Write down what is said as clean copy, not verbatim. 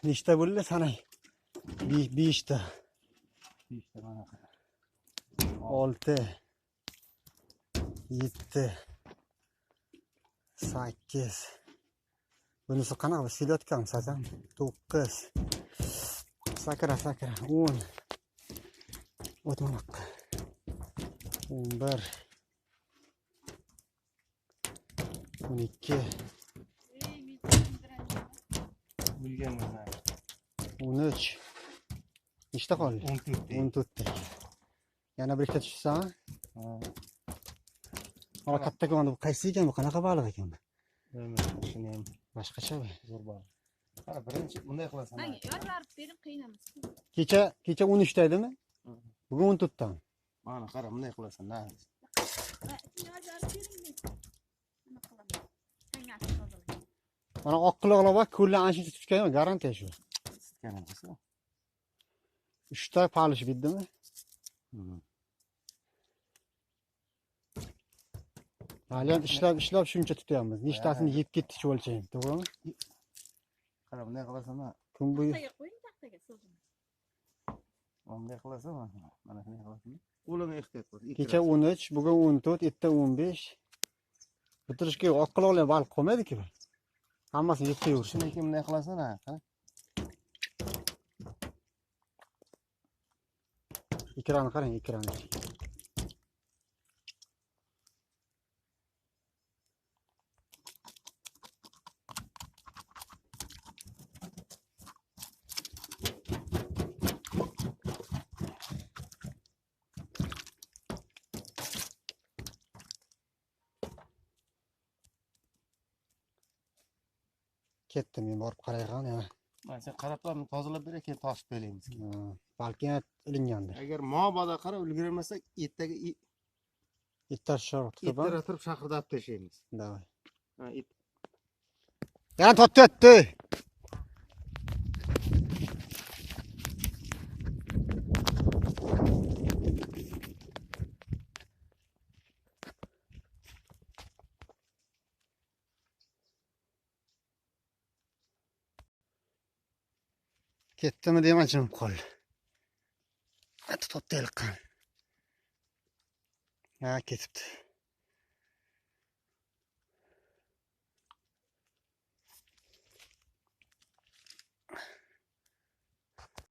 nechta bo'ldi sanay. 5 ta. 5 ta mana. 6 7 8 bunisi qanaqa silayotgan sazan 9 sakra 10 o'tmoq 11 12 Bilganman. 13 nechta qoldi? 14 ta. Yana bir ikkita tushsa, mana kattakon bu qaysi ekan bu? Qanaqa baliq ekan bu? Bilmadim, shuni ham Boshqacha bu. zo'r baliq. Qara, birinchi bunday qilasan. Ay, yorlarib bering, qiynamiz. Kecha 13 ta edimi? Bugun 14 ta. Mana qara, bunday qilasan. Va yorlarib bering. Nima qilaman? Tangasi tozalayman. Mana oq quloqlar bor, ko'llar ana shuncha tutgan, garantiya shu. Tutganim qilsa. 3 ta palish bitdimi? Hali ham ishlab shuncha tutyapmiz. Nechtasini yeb ketdik o'lchaymiz, to'g'rimi? Qara, bunday qilasan. Kun bo'yi Taxtaga qo'ying, taxtaga so'zini. Bunday qilasan. Mana shunday qilasan. Qo'lini ehtiyot qil. kecha 13, bugun 14, erta 15. Bitirishga oq quloqlar baliq qolmaydi-ku. Hammasini yeb qo'yaversin. Shundan keyin bunday qilasan, qara. Ekrani qarang, ekrani. Ketdim, men borib qarayman yana. Mana sen qarab tur, tozalab ber, keyin toshib belaymiz. Balki yana ilingandir. Agar mobodo qara ulgurmasak, ertaga Ittar short turib. ertaga turib shahirdab tashlaymiz. Davay. Ha, Yana totyapti. Ketdimi demoqchim qol. Tutib telqan. Ha, ketibdi.